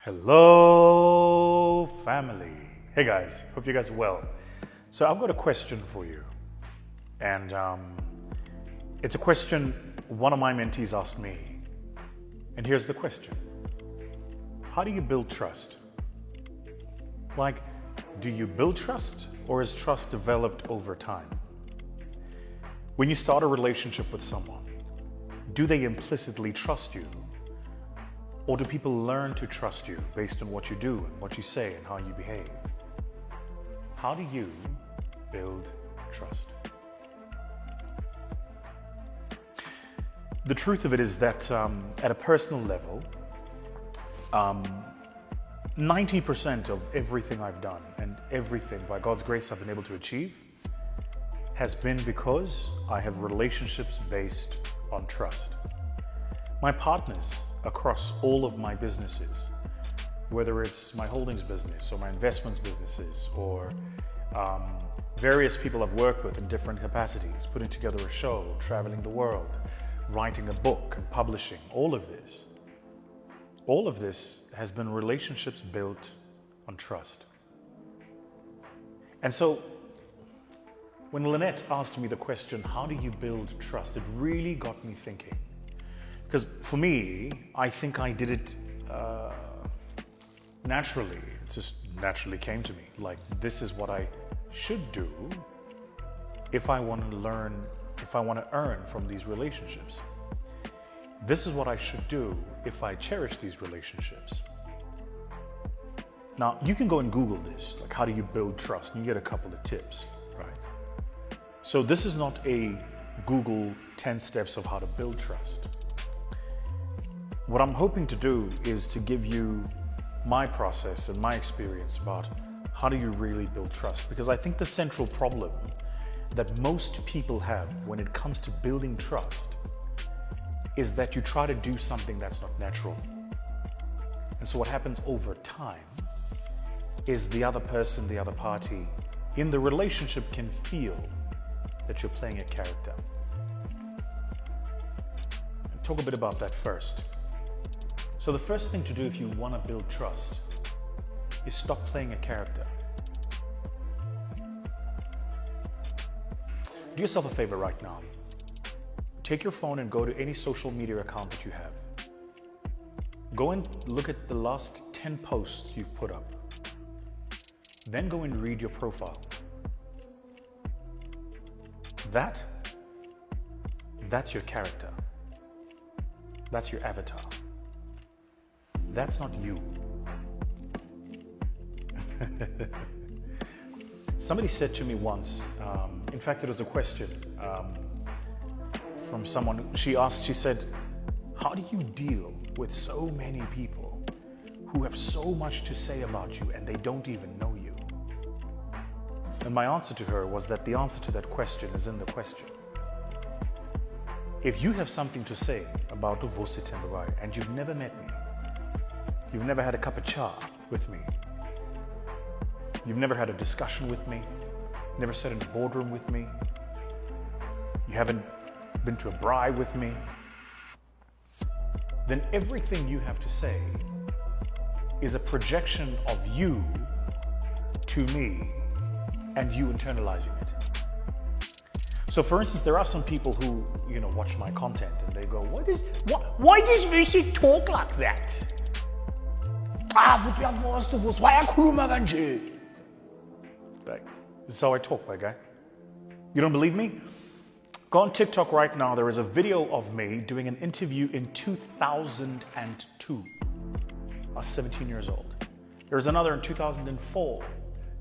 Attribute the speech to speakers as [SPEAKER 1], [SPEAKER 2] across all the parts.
[SPEAKER 1] Hello, family. Hey guys, hope you guys are well. So I've got a question for you, and it's a question one of my mentees asked me. And here's the question: how do you build trust? Like, do you build trust, or is trust developed over time? When you start a relationship with someone, do they implicitly trust you? Or do people learn to trust you based on what you do and what you say and how you behave? How do you build trust? The truth of it is that at a personal level, 90% of everything I've done and everything by God's grace I've been able to achieve has been because I have relationships based on trust. My partners across all of my businesses, whether it's my holdings business or my investments businesses or various people I've worked with in different capacities, putting together a show, traveling the world, writing a book and publishing, all of this has been relationships built on trust. And so when Lynette asked me the question, how do you build trust? It really got me thinking. Because for me, I think I did it naturally. It just naturally came to me. Like, this is what I should do if I want to learn, if I want to earn from these relationships. This is what I should do if I cherish these relationships. Now, you can go and Google this, like how do you build trust, and you get a couple of tips, right? So this is not a Google 10 steps of how to build trust. What I'm hoping to do is to give you my process and my experience about how do you really build trust. Because I think the central problem that most people have when it comes to building trust is that you try to do something that's not natural. And so what happens over time is the other person, the other party in the relationship can feel that you're playing a character. And talk a bit about that first. So the first thing to do if you want to build trust is stop playing a character. Do yourself a favor right now. Take your phone and go to any social media account that you have. Go and look at the last 10 posts you've put up. Then go and read your profile. That's your character. That's your avatar. That's not you. Somebody said to me once, in fact, it was a question from someone. She said, how do you deal with so many people who have so much to say about you and they don't even know you? And my answer to her was that the answer to that question is in the question. If you have something to say about Vusi Thembibayo and you've never met me, you've never had a cup of cha with me, you've never had a discussion with me, never sat in a boardroom with me, you haven't been to a braai with me, then everything you have to say is a projection of you to me and you internalizing it. So for instance, there are some people who, watch my content and they go, why does Vusi talk like that? Right. This is how I talk, my guy. You don't believe me? Go on TikTok right now. There is a video of me doing an interview in 2002. I was 17 years old. There's another in 2004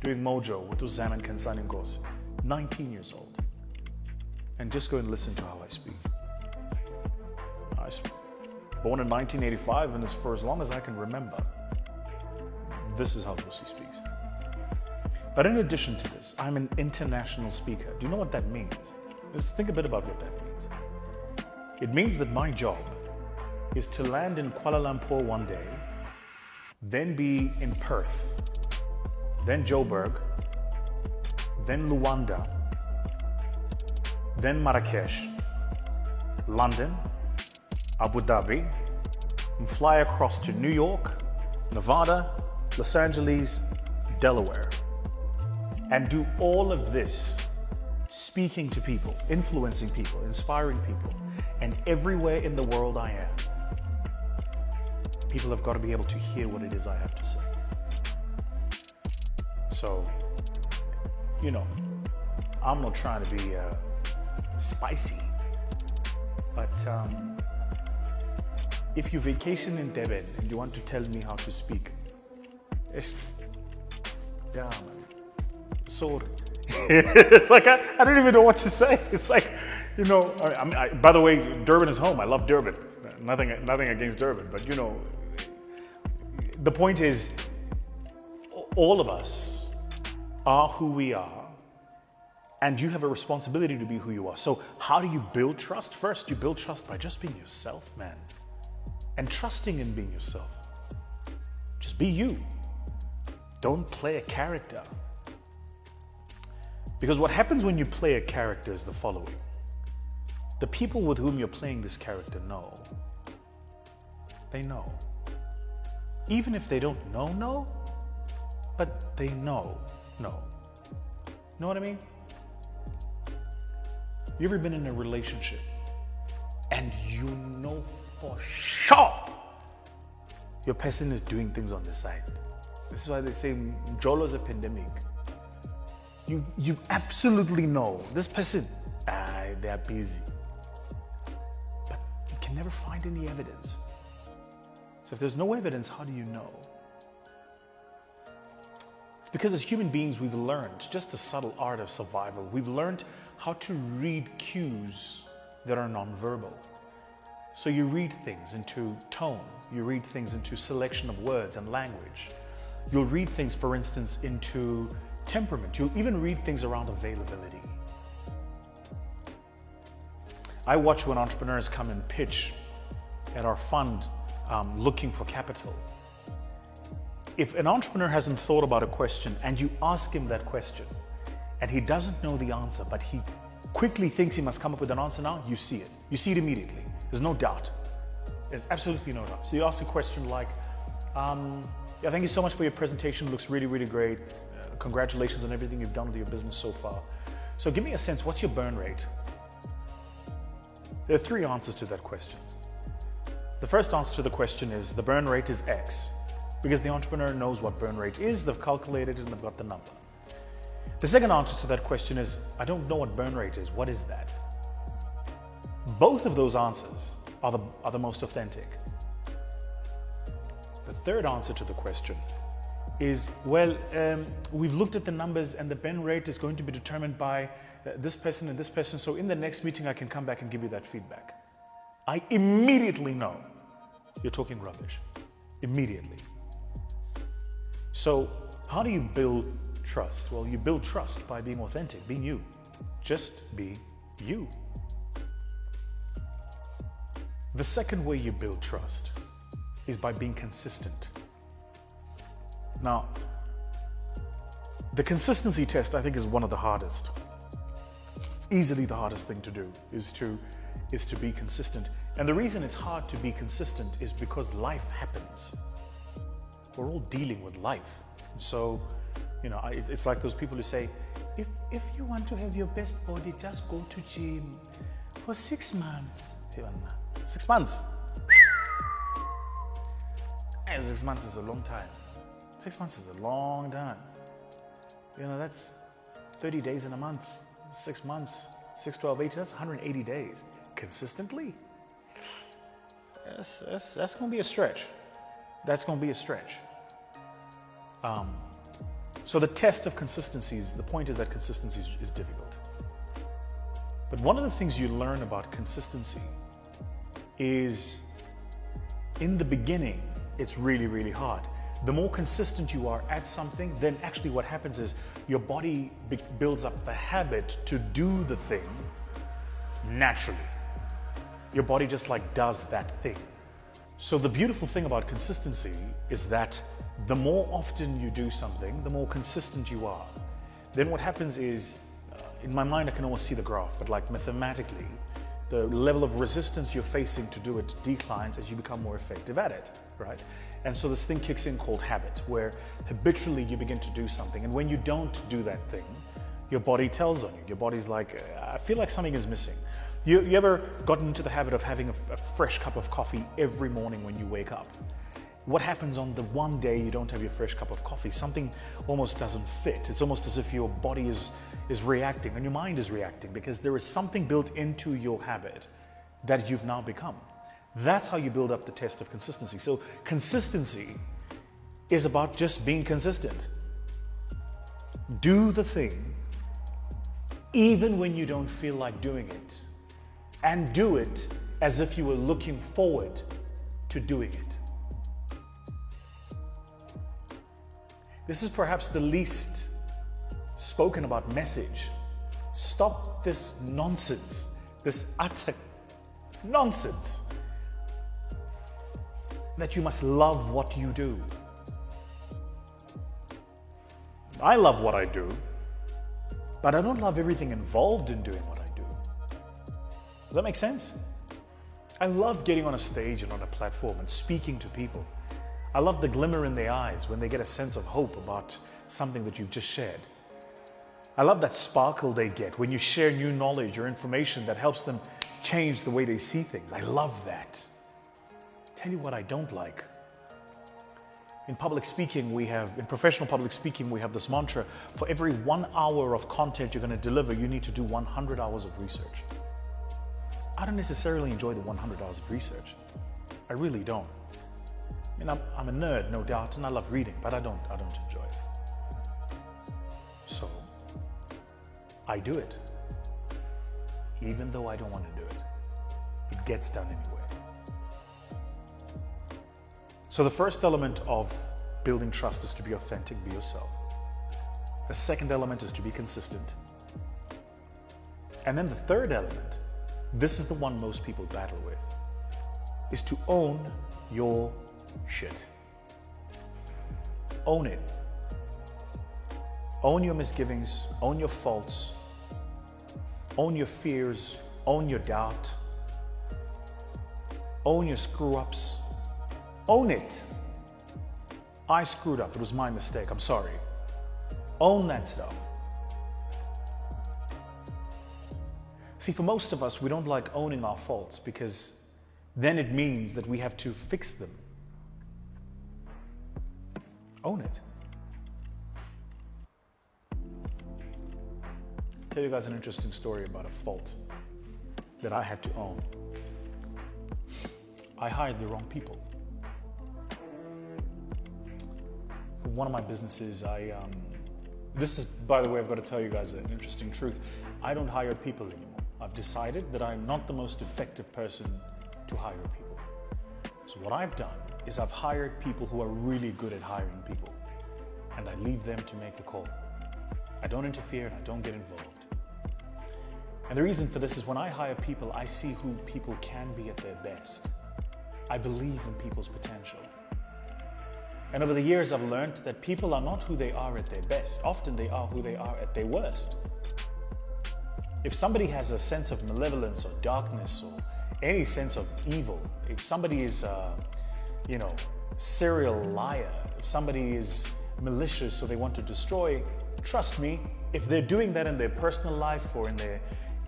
[SPEAKER 1] doing Mojo with Uzan and Kansani Ngozi, 19 years old. And just go and listen to how I speak. I was born in 1985, and it's for as long as I can remember. This is how Vusi speaks. But in addition to this, I'm an international speaker. Do you know what that means? Just think a bit about what that means. It means that my job is to land in Kuala Lumpur one day, then be in Perth, then Joburg, then Luanda, then Marrakesh, London, Abu Dhabi, and fly across to New York, Nevada, Los Angeles, Delaware, and do all of this speaking to people, influencing people, inspiring people, and everywhere in the world I am, people have got to be able to hear what it is I have to say. So, you know, I'm not trying to be spicy, but if you vacation in Devon and you want to tell me how to speak, yeah, man. Sorry. It's like I don't even know what to say. It's like, you know. By the way, Durban is home. I love Durban. Nothing against Durban, but you know, the point is, all of us are who we are, and you have a responsibility to be who you are. So, how do you build trust? First, you build trust by just being yourself, man, and trusting in being yourself. Just be you. Don't play a character. Because what happens when you play a character is the following. The people with whom you're playing this character know. They know. Even if they don't know, but they know. Know what I mean? You ever been in a relationship and you know for sure your person is doing things on the side? This is why they say Jolo is a pandemic. You absolutely know this person, they are busy. But you can never find any evidence. So if there's no evidence, how do you know? It's because as human beings, we've learned just the subtle art of survival. We've learned how to read cues that are nonverbal. So you read things into tone, you read things into selection of words and language. You'll read things, for instance, into temperament. You'll even read things around availability. I watch when entrepreneurs come and pitch at our fund looking for capital. If an entrepreneur hasn't thought about a question and you ask him that question and he doesn't know the answer, but he quickly thinks he must come up with an answer now, you see it. You see it immediately. There's no doubt. There's absolutely no doubt. So you ask a question like, yeah, thank you so much for your presentation. It looks really, really great. Congratulations on everything you've done with your business so far. So give me a sense, what's your burn rate? There are three answers to that question. The first answer to the question is the burn rate is X, because the entrepreneur knows what burn rate is, they've calculated it and they've got the number. The second answer to that question is, I don't know what burn rate is, what is that? Both of those answers are the most authentic. The third answer to the question is, well, we've looked at the numbers and the burn rate is going to be determined by this person and this person, so in the next meeting I can come back and give you that feedback. I immediately know you're talking rubbish. Immediately. So how do you build trust? Well, you build trust by being authentic, being you. Just be you. The second way you build trust is by being consistent. Now, the consistency test, I think, is one of the hardest. Easily the hardest thing to do is to be consistent. And the reason it's hard to be consistent is because life happens. We're all dealing with life. So, you know, it's like those people who say, if you want to have your best body, just go to gym for 6 months. 6 months? And 6 months is a long time. 6 months is a long time. You know, that's 30 days in a month. 6 months, 6, 12, 18, that's 180 days. Consistently? That's going to be a stretch. That's going to be a stretch. So the test of consistencies, the point is that consistency is difficult. But one of the things you learn about consistency is in the beginning, it's really, really hard. The more consistent you are at something, then actually what happens is your body builds up the habit to do the thing naturally. Your body just like does that thing. So the beautiful thing about consistency is that the more often you do something, the more consistent you are. Then what happens is, in my mind I can almost see the graph, but like mathematically, the level of resistance you're facing to do it declines as you become more effective at it, right? And so this thing kicks in called habit, where habitually you begin to do something. And when you don't do that thing, your body tells on you. Your body's like, I feel like something is missing. You ever gotten into the habit of having a fresh cup of coffee every morning when you wake up? What happens on the one day you don't have your fresh cup of coffee? Something almost doesn't fit. It's almost as if your body is reacting and your mind is reacting because there is something built into your habit that you've now become. That's how you build up the test of consistency. So consistency is about just being consistent. Do the thing even when you don't feel like doing it, and do it as if you were looking forward to doing it. This is perhaps the least spoken about message. Stop this nonsense, this utter nonsense that you must love what you do. I love what I do, but I don't love everything involved in doing what I do. Does that make sense? I love getting on a stage and on a platform and speaking to people. I love the glimmer in their eyes when they get a sense of hope about something that you've just shared. I love that sparkle they get when you share new knowledge or information that helps them change the way they see things. I love that. Tell you what I don't like. In public speaking, in professional public speaking, we have this mantra: for every 1 hour of content you're going to deliver, you need to do 100 hours of research. I don't necessarily enjoy the 100 hours of research. I really don't. I mean, I'm a nerd, no doubt, and I love reading, but I don't enjoy it. So, I do it. Even though I don't want to do it. It gets done anyway. So the first element of building trust is to be authentic, be yourself. The second element is to be consistent. And then the third element, this is the one most people battle with, is to own your shit. Own it. Own your misgivings, own your faults, own your fears, own your doubt, own your screw-ups. Own it. I screwed up. It was my mistake. I'm sorry. Own that stuff. See, for most of us, we don't like owning our faults because then it means that we have to fix them. Own it. I'll tell you guys an interesting story about a fault that I had to own. I hired the wrong people. For one of my businesses, this is, by the way, I've got to tell you guys an interesting truth. I don't hire people anymore. I've decided that I'm not the most effective person to hire people. So what I've done is I've hired people who are really good at hiring people, and I leave them to make the call. I don't interfere and I don't get involved. And the reason for this is when I hire people, I see who people can be at their best. I believe in people's potential. And over the years, I've learned that people are not who they are at their best. Often they are who they are at their worst. If somebody has a sense of malevolence or darkness or any sense of evil, if somebody is serial liar, if somebody is malicious or they want to destroy, trust me, if they're doing that in their personal life or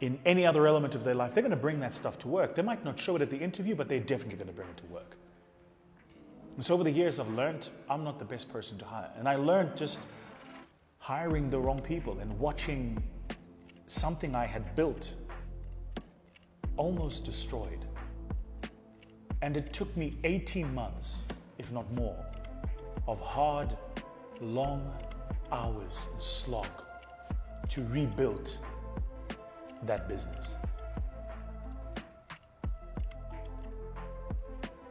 [SPEAKER 1] in any other element of their life, they're going to bring that stuff to work. They might not show it at the interview, but they're definitely going to bring it to work. And so over the years, I've learned I'm not the best person to hire. And I learned just hiring the wrong people and watching something I had built almost destroyed. And it took me 18 months, if not more, of hard, long hours and slog to rebuild that business.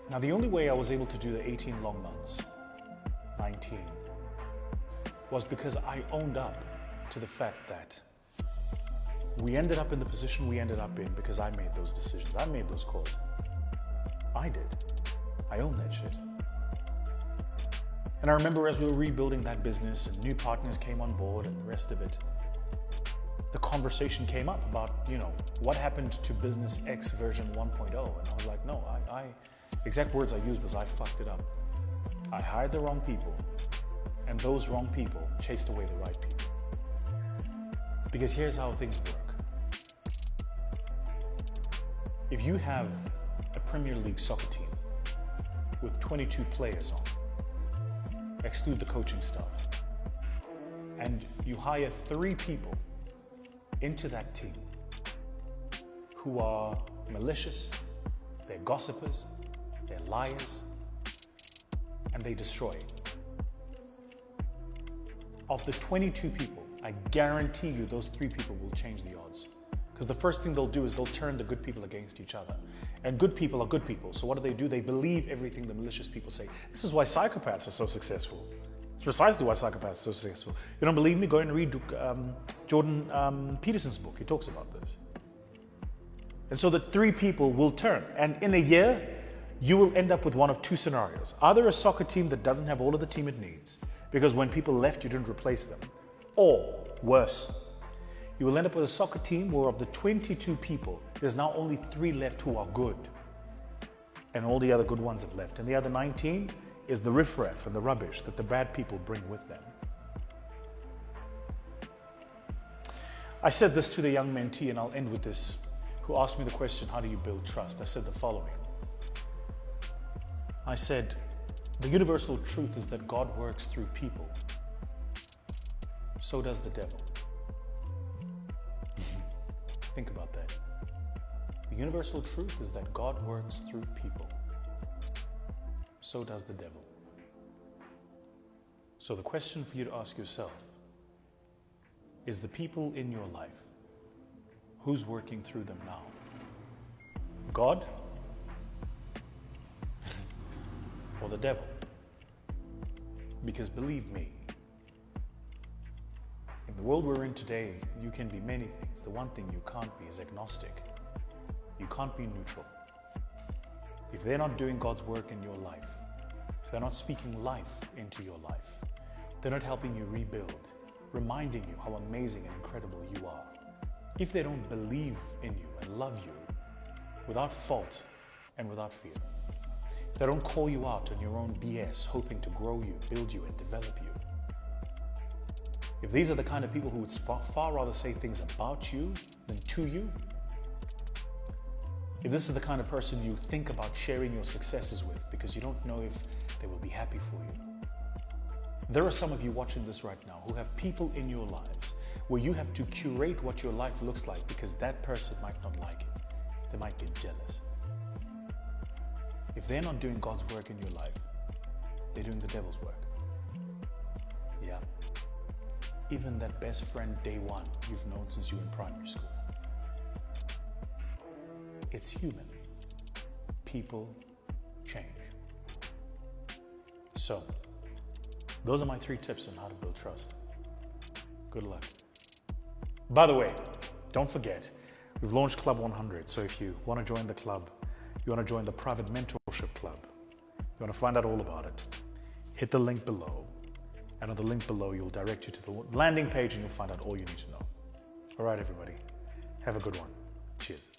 [SPEAKER 1] Now, the only way I was able to do the 18 long months, 19, was because I owned up to the fact that we ended up in the position we ended up in because I made those decisions. I made those calls. I did. I own that shit. And I remember as we were rebuilding that business and new partners came on board and the rest of it, the conversation came up about, what happened to Business X version 1.0. And I was like, no, exact words I used was I fucked it up. I hired the wrong people, and those wrong people chased away the right people. Because here's how things work. If you have a Premier League soccer team with 22 players on, exclude the coaching staff, and you hire 3 people into that team who are malicious, they're gossipers, they're liars, and they destroy. Of the 22 people, I guarantee you those 3 people will change the odds. Because the first thing they'll do is they'll turn the good people against each other. And good people are good people. So what do? They believe everything the malicious people say. This is why psychopaths are so successful. It's precisely why psychopaths are so successful. You don't believe me? Go and read Jordan Peterson's book. He talks about this. And so the 3 people will turn. And in a year, you will end up with one of 2 scenarios. Either a soccer team that doesn't have all of the team it needs, because when people left, you didn't replace them. Or worse, you will end up with a soccer team where of the 22 people, there's now only 3 left who are good. And all the other good ones have left. And the other 19 is the riffraff and the rubbish that the bad people bring with them. I said this to the young mentee, and I'll end with this, who asked me the question, how do you build trust? I said the following. I said, the universal truth is that God works through people. So does the devil. Think about that. The universal truth is that God works through people. So does the devil. So the question for you to ask yourself is, the people in your life, who's working through them now? God or the devil? Because believe me, in the world we're in today, you can be many things. The one thing you can't be is agnostic. You can't be neutral. If they're not doing God's work in your life, if they're not speaking life into your life, they're not helping you rebuild, reminding you how amazing and incredible you are, if they don't believe in you and love you without fault and without fear, if they don't call you out on your own BS, hoping to grow you, build you, and develop you, if these are the kind of people who would far rather say things about you than to you, if this is the kind of person you think about sharing your successes with because you don't know if they will be happy for you, there are some of you watching this right now who have people in your lives where you have to curate what your life looks like because that person might not like it. They might get jealous. If they're not doing God's work in your life, they're doing the devil's work. Yeah. Even that best friend day one you've known since you were in primary school. It's human. People change. So, those are my 3 tips on how to build trust. Good luck. By the way, don't forget, we've launched Club 100. So if you want to join the club, you want to join the private mentorship club, you want to find out all about it, hit the link below. And on the link below, you'll direct you to the landing page and you'll find out all you need to know. All right, everybody. Have a good one. Cheers.